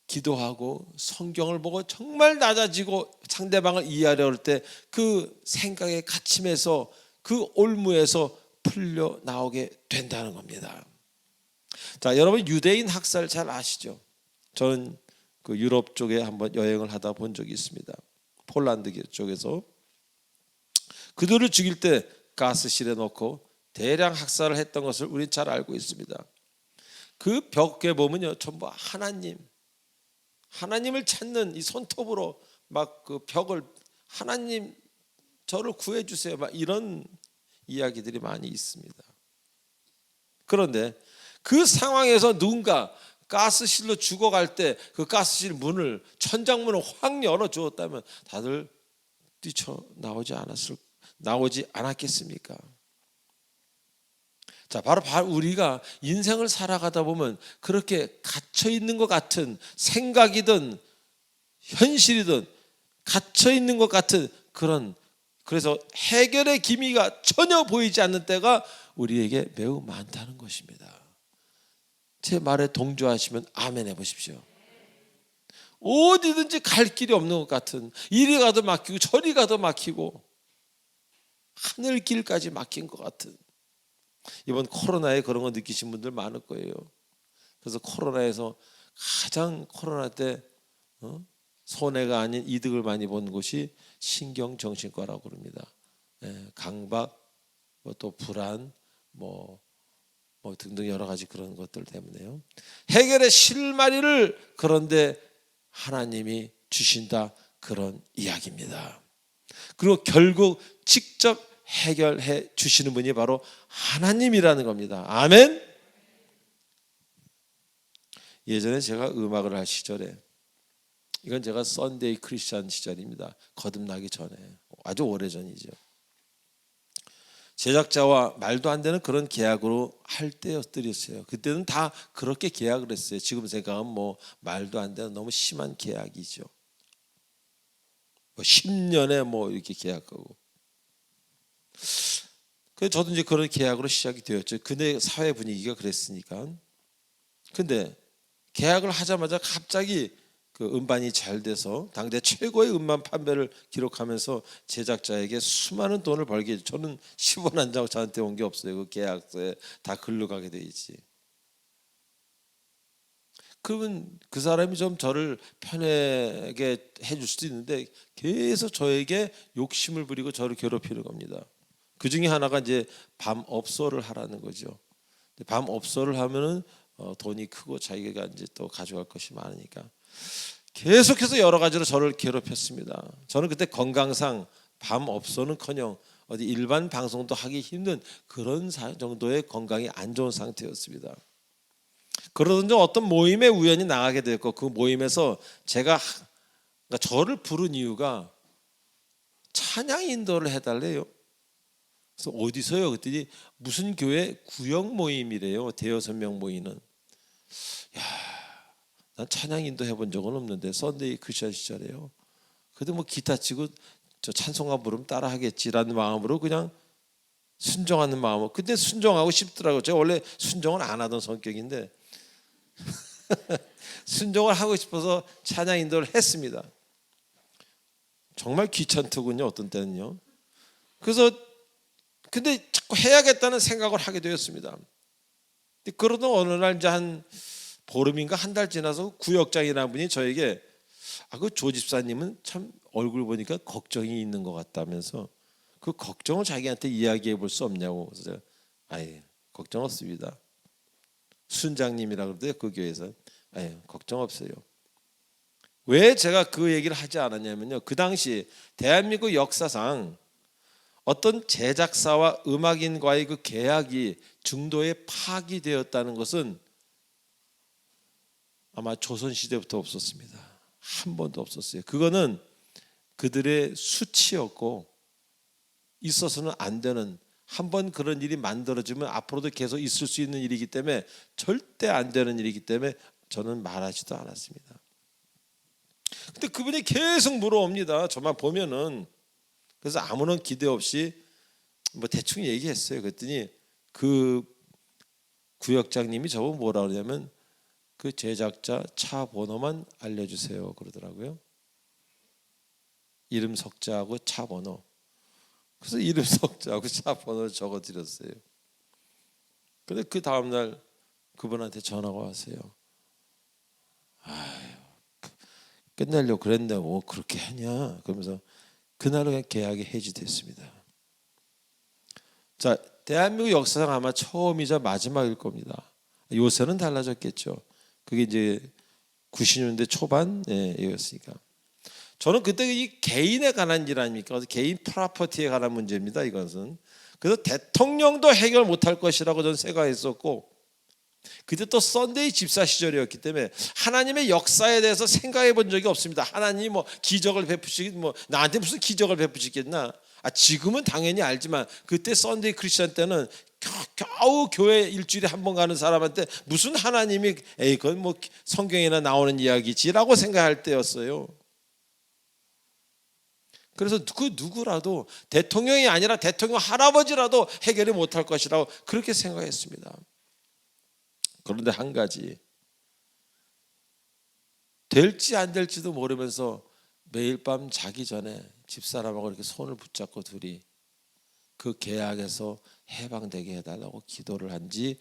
기도하고 성경을 보고 정말 낮아지고 상대방을 이해하려 할 때 그 생각의 갇힘에서, 그 올무에서 풀려 나오게 된다는 겁니다. 자, 여러분 유대인 학살 잘 아시죠? 저는 그 유럽 쪽에 한번 여행을 하다 본 적이 있습니다. 폴란드 쪽에서 그들을 죽일 때 가스실에 넣고 대량 학살을 했던 것을 우리는 잘 알고 있습니다. 그 벽에 보면요, 전부 하나님을 찾는 이 손톱으로 막 그 벽을, 하나님 저를 구해주세요, 막 이런 이야기들이 많이 있습니다. 그런데 그 상황에서 누군가 가스실로 죽어갈 때 그 가스실 문을, 천장문을 확 열어주었다면 다들 뛰쳐나오지 않았겠습니까? 자, 바로 우리가 인생을 살아가다 보면 그렇게 갇혀 있는 것 같은, 생각이든 현실이든 갇혀 있는 것 같은 그런, 그래서 해결의 기미가 전혀 보이지 않는 때가 우리에게 매우 많다는 것입니다. 제 말에 동조하시면 아멘 해보십시오. 어디든지 갈 길이 없는 것 같은, 이리 가도 막히고 저리 가도 막히고 하늘길까지 막힌 것 같은, 이번 코로나에 그런 거 느끼신 분들 많을 거예요. 그래서 코로나에서 가장 코로나 때 손해가 아닌 이득을 많이 본 곳이 신경정신과라고 그럽니다. 강박, 또 불안, 뭐 등등 여러 가지 그런 것들 때문에요. 해결의 실마리를 그런데 하나님이 주신다, 그런 이야기입니다. 그리고 결국 직접 해결해 주시는 분이 바로 하나님이라는 겁니다. 아멘. 예전에 제가 음악을 할 시절에, 이건 제가 썬데이 크리스찬 시절입니다. 거듭나기 전에, 아주 오래전이죠. 제작자와 말도 안 되는 그런 계약으로 할 때였어요. 그때는 다 그렇게 계약을 했어요. 지금 생각하면 뭐 말도 안 되는 너무 심한 계약이죠. 뭐 10년에 뭐 이렇게 계약하고. 그래서 저도 이제 그런 계약으로 시작이 되었죠. 근데 사회 분위기가 그랬으니까. 근데 계약을 하자마자 갑자기 그 음반이 잘 돼서 당대 최고의 음반 판매를 기록하면서 제작자에게 수많은 돈을 벌게 해줘. 저는 10원 한 장 저한테 온 게 없어요. 그 계약서에 다 글로 가게 돼 있지. 그러면 그 사람이 좀 저를 편하게 해줄 수도 있는데 계속 저에게 욕심을 부리고 저를 괴롭히는 겁니다. 그 중에 하나가 이제 밤 업소를 하라는 거죠. 밤 업소를 하면은 돈이 크고 자기가 이제 또 가져갈 것이 많으니까 계속해서 여러 가지로 저를 괴롭혔습니다. 저는 그때 건강상 밤 업소는커녕 어디 일반 방송도 하기 힘든 그런 정도의 건강이 안 좋은 상태였습니다. 그러던 중 어떤 모임에 우연히 나가게 됐고 그 모임에서 제가 그러니까 저를 부른 이유가 찬양 인도를 해달래요. 그래서 어디서요? 그랬더니 무슨 교회 구역 모임이래요. 대여섯 명 모이는. 야, 난 찬양 인도 해본 적은 없는데 썬데이 크리스천 시절에요. 그래도 뭐 기타 치고 저 찬송가 부르면 따라 하겠지라는 마음으로 그냥 순종하는 마음으로. 근데 순종하고 싶더라고요. 제가 원래 순종을 안 하던 성격인데 순종을 하고 싶어서 찬양 인도를 했습니다. 정말 귀찮더군요. 어떤 때는요. 그래서 근데 자꾸 해야겠다는 생각을 하게 되었습니다. 그러던 어느 날 이제 한 보름인가 한 달 지나서 구역장이라는 분이 저에게 그 조 집사님은 참 얼굴 보니까 걱정이 있는 것 같다면서 그 걱정을 자기한테 이야기해 볼 수 없냐고. 그래서 제가 아예 걱정 없습니다. 순장님이라 그러대요. 그 교회에서. 아예 걱정 없어요. 왜 제가 그 얘기를 하지 않았냐면요. 그 당시 대한민국 역사상 어떤 제작사와 음악인과의 그 계약이 중도에 파기되었다는 것은 아마 조선시대부터 없었습니다. 한 번도 없었어요. 그거는 그들의 수치였고 있어서는 안 되는, 한번 그런 일이 만들어지면 앞으로도 계속 있을 수 있는 일이기 때문에 절대 안 되는 일이기 때문에 저는 말하지도 않았습니다. 근데 그분이 계속 물어옵니다. 저만 보면은. 그래서 아무런 기대 없이 뭐 대충 얘기했어요. 그랬더니 그 구역장님이 저보고 뭐라 그러냐면 그 제작자 차 번호만 알려주세요 그러더라고요. 이름 석자하고 차 번호. 그래서 이름 석자하고 차 번호를 적어드렸어요. 근데 그 다음날 그분한테 전화가 왔어요. 아유, 끝내려고 그랬는데 뭐 그렇게 하냐 그러면서 그날은 계약이 해지됐습니다. 자, 대한민국 역사상 아마 처음이자 마지막일 겁니다. 요새는 달라졌겠죠. 그게 이제 90년대 초반이었으니까. 저는 그때 이 개인에 관한 일 아닙니까? 개인 프로퍼티에 관한 문제입니다. 이것은. 그래서 대통령도 해결 못할 것이라고 저는 생각했었고, 그때 또 썬데이 집사 시절이었기 때문에 하나님의 역사에 대해서 생각해 본 적이 없습니다. 하나님이 뭐 기적을 베푸시겠, 뭐 나한테 무슨 기적을 베푸시겠나? 지금은 당연히 알지만 그때 썬데이 크리스천 때는 겨우 교회 일주일에 한 번 가는 사람한테 무슨 하나님이 그건 뭐 성경에나 나오는 이야기지라고 생각할 때였어요. 그래서 그 누구라도 대통령이 아니라 대통령 할아버지라도 해결이 못할 것이라고 그렇게 생각했습니다. 그런데 한 가지, 될지 안 될지도 모르면서 매일 밤 자기 전에 집사람하고 이렇게 손을 붙잡고 둘이 그 계약에서 해방되게 해달라고 기도를 한 지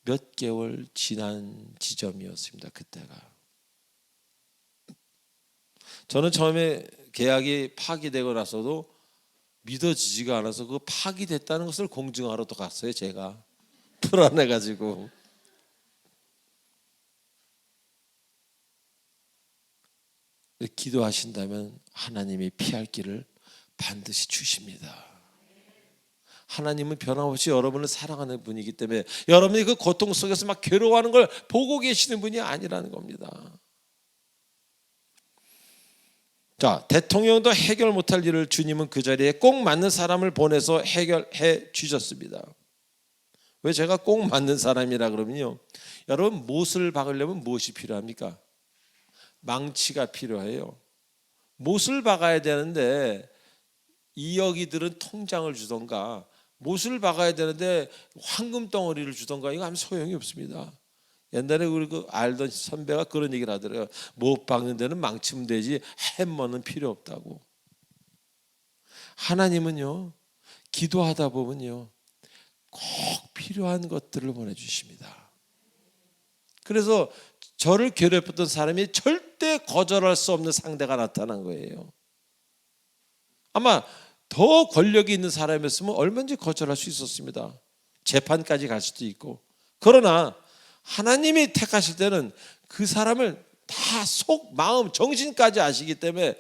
몇 개월 지난 지점이었습니다. 그때가. 저는 처음에 계약이 파기되고 나서도 믿어지지가 않아서 그 파기됐다는 것을 공증하러 또 갔어요. 제가 불안해가지고. 기도하신다면 하나님이 피할 길을 반드시 주십니다. 하나님은 변함없이 여러분을 사랑하는 분이기 때문에 여러분이 그 고통 속에서 막 괴로워하는 걸 보고 계시는 분이 아니라는 겁니다. 자, 대통령도 해결 못할 일을 주님은 그 자리에 꼭 맞는 사람을 보내서 해결해 주셨습니다. 왜 제가 꼭 맞는 사람이라 그러면요, 여러분 못을 박으려면 무엇이 필요합니까? 망치가 필요해요. 못을 박아야 되는데 이여기들은 통장을 주던가, 못을 박아야 되는데 황금 덩어리를 주던가, 이거 하면 소용이 없습니다. 옛날에 우리 그 알던 선배가 그런 얘기를 하더라고요. 못 박는 데는 망치면 되지 해머는 필요 없다고. 하나님은요, 기도하다 보면요, 꼭 필요한 것들을 보내주십니다. 그래서 저를 괴롭혔던 사람이 절대 거절할 수 없는 상대가 나타난 거예요. 아마 더 권력이 있는 사람이었으면 얼마든지 거절할 수 있었습니다. 재판까지 갈 수도 있고. 그러나 하나님이 택하실 때는 그 사람을 다 속, 마음, 정신까지 아시기 때문에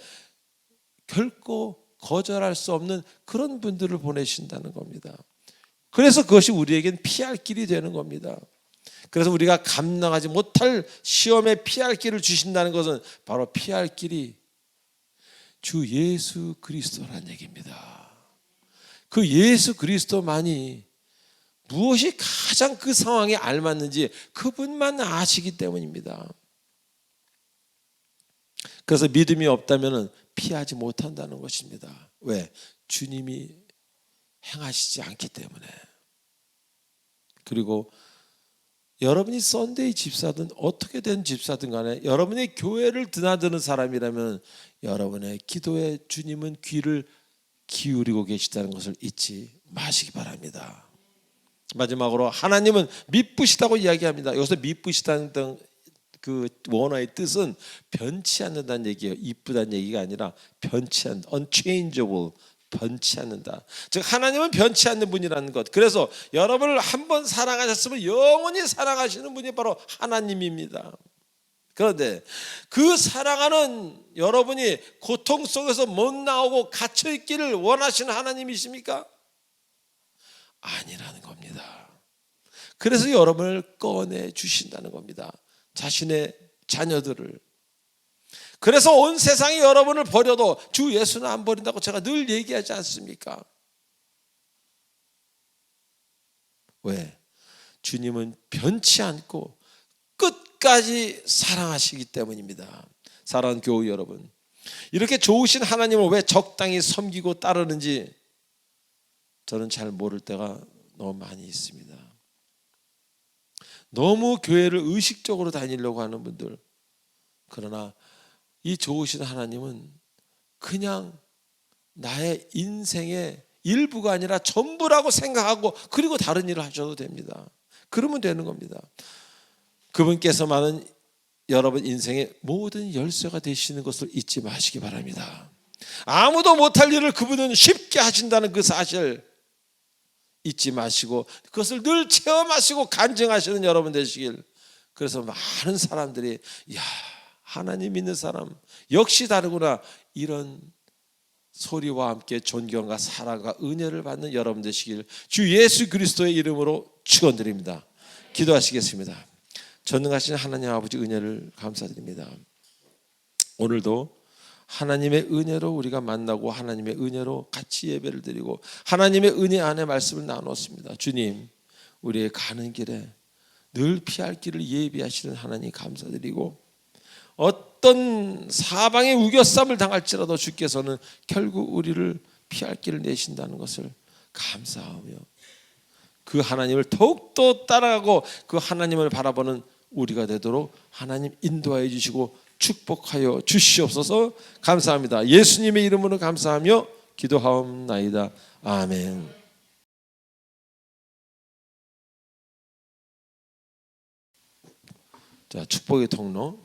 결코 거절할 수 없는 그런 분들을 보내신다는 겁니다. 그래서 그것이 우리에겐 피할 길이 되는 겁니다. 그래서 우리가 감당하지 못할 시험에 피할 길을 주신다는 것은 바로 피할 길이 주 예수 그리스도라는 얘기입니다. 그 예수 그리스도만이 무엇이 가장 그 상황에 알맞는지 그분만 아시기 때문입니다. 그래서 믿음이 없다면 피하지 못한다는 것입니다. 왜? 주님이 행하시지 않기 때문에. 그리고 여러분이 썬데이 집사든 어떻게 된 집사든 간에 여러분이 교회를 드나드는 사람이라면 여러분의 기도에 주님은 귀를 기울이고 계시다는 것을 잊지 마시기 바랍니다. 마지막으로 하나님은 미쁘시다고 이야기합니다. 여기서 미쁘시다는 그 원어의 뜻은 변치 않는다는 얘기예요. 이쁘다는 얘기가 아니라 변치 않는, unchangeable, 변치 않는다. 즉 하나님은 변치 않는 분이라는 것. 그래서 여러분을 한번 사랑하셨으면 영원히 사랑하시는 분이 바로 하나님입니다. 그런데 그 사랑하는 여러분이 고통 속에서 못 나오고 갇혀 있기를 원하시는 하나님이십니까? 아니라는 겁니다. 그래서 여러분을 꺼내 주신다는 겁니다. 자신의 자녀들을. 그래서 온 세상이 여러분을 버려도 주 예수는 안 버린다고 제가 늘 얘기하지 않습니까? 왜? 주님은 변치 않고 끝까지 사랑하시기 때문입니다. 사랑하는 교우 여러분, 이렇게 좋으신 하나님을 왜 적당히 섬기고 따르는지 저는 잘 모를 때가 너무 많이 있습니다. 너무 교회를 의식적으로 다니려고 하는 분들, 그러나 이 좋으신 하나님은 그냥 나의 인생의 일부가 아니라 전부라고 생각하고 그리고 다른 일을 하셔도 됩니다. 그러면 되는 겁니다. 그분께서만은 여러분 인생의 모든 열쇠가 되시는 것을 잊지 마시기 바랍니다. 아무도 못할 일을 그분은 쉽게 하신다는 그 사실 잊지 마시고 그것을 늘 체험하시고 간증하시는 여러분 되시길. 그래서 많은 사람들이 야, 하나님 믿는 사람 역시 다르구나, 이런 소리와 함께 존경과 사랑과 은혜를 받는 여러분 되시길 주 예수 그리스도의 이름으로 축원드립니다. 기도하시겠습니다. 전능하신 하나님 아버지 은혜를 감사드립니다. 오늘도 하나님의 은혜로 우리가 만나고 하나님의 은혜로 같이 예배를 드리고 하나님의 은혜 안에 말씀을 나눴습니다. 주님, 우리의 가는 길에 늘 피할 길을 예비하시는 하나님 감사드리고, 어떤 사방의 우겨쌈을 당할지라도 주께서는 결국 우리를 피할 길을 내신다는 것을 감사하며 그 하나님을 더욱더 따라가고 그 하나님을 바라보는 우리가 되도록 하나님 인도하여 주시고 축복하여 주시옵소서. 감사합니다. 예수님의 이름으로 감사하며 기도하옵나이다. 아멘. 자, 축복의 통로.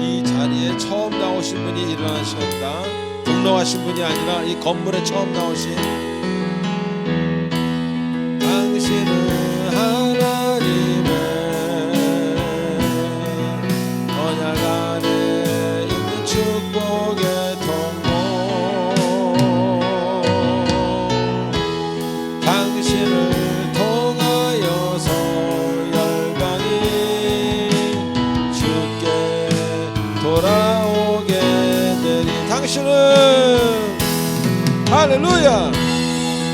이 자리에 처음 나오신 분이 일어나셨다. 등록하신 분이 아니라 이 건물에 처음 나오신 당신은 하나님의 언약 안에 있는 축복의 통로, 당신을 통하여서 열방이 주께 돌아오게 되리. 당신은 할렐루야,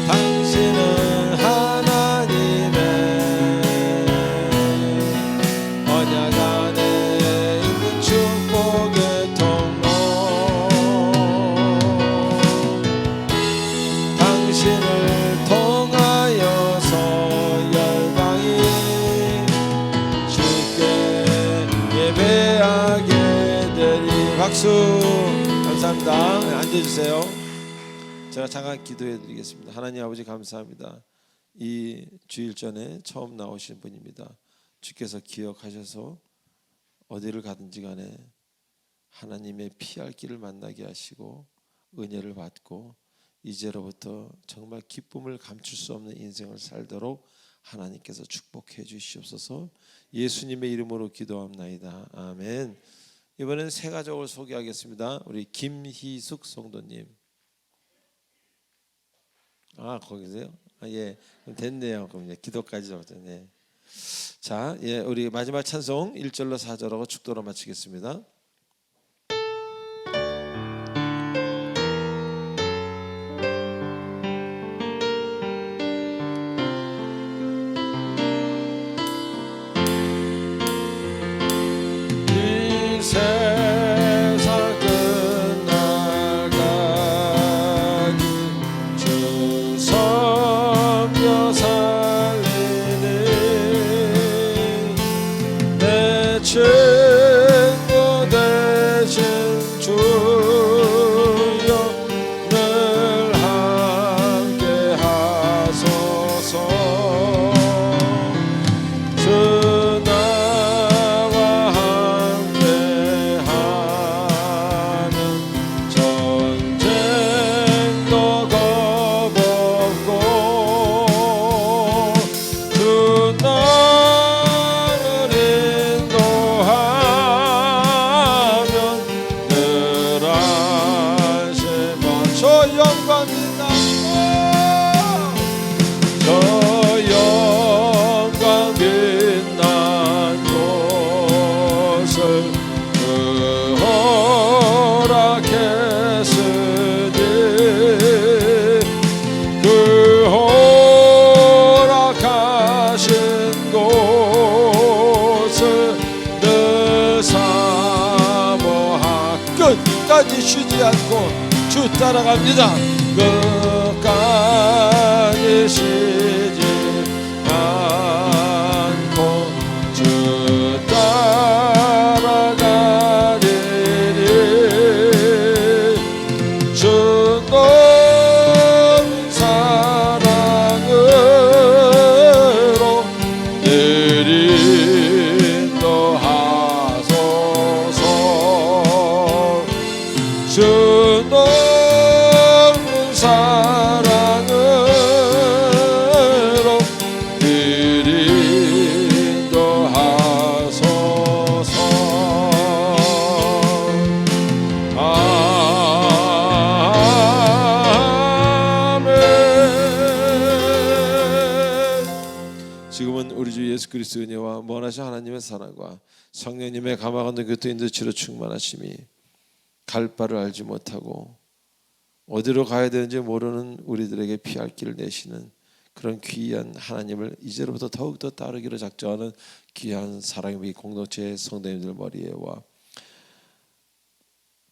당신은 당신을 예수. 감사합니다. 네, 앉아주세요. 제가 잠깐 기도해 드리겠습니다. 하나님 아버지 감사합니다. 이 주일 전에 처음 나오신 분입니다. 주께서 기억하셔서 어디를 가든지 간에 하나님의 피할 길을 만나게 하시고 은혜를 받고 이제로부터 정말 기쁨을 감출 수 없는 인생을 살도록 하나님께서 축복해 주시옵소서. 예수님의 이름으로 기도합나이다. 아멘. 이번엔 새 가족을 소개하겠습니다. 우리 김희숙 성도님. 거기세요? 예, 그럼 됐네요. 그럼 이제 기도까지 네. 자, 예, 우리 마지막 찬송 1절로 4절하고 축도로 마치겠습니다. 끝까지 쉬지 않고 주 따라갑니다. 끝까지 쉬지 않고 주 따라가리니 주 높은 사랑으로 늘 인도하소서. 주 높은 사랑으로 늘 인도하소서. 아멘. 지금은 우리 주 예수 그리스도의 은혜와 무한하신 하나님의 사랑과 성령님의 감화감동 교토 인도치로 충만하심이 갈 바를 알지 못하고 어디로 가야 되는지 모르는 우리들에게 피할 길을 내시는 그런 귀한 하나님을 이제로부터 더욱더 따르기로 작정하는 귀한 사랑의 공동체의 성도님들 머리에와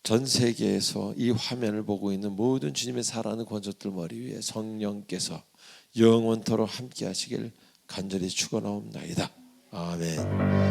전 세계에서 이 화면을 보고 있는 모든 주님의 사랑하는 권속들 머리 위에 성령께서 영원토록 함께 하시길 간절히 축원하옵나이다. 아멘.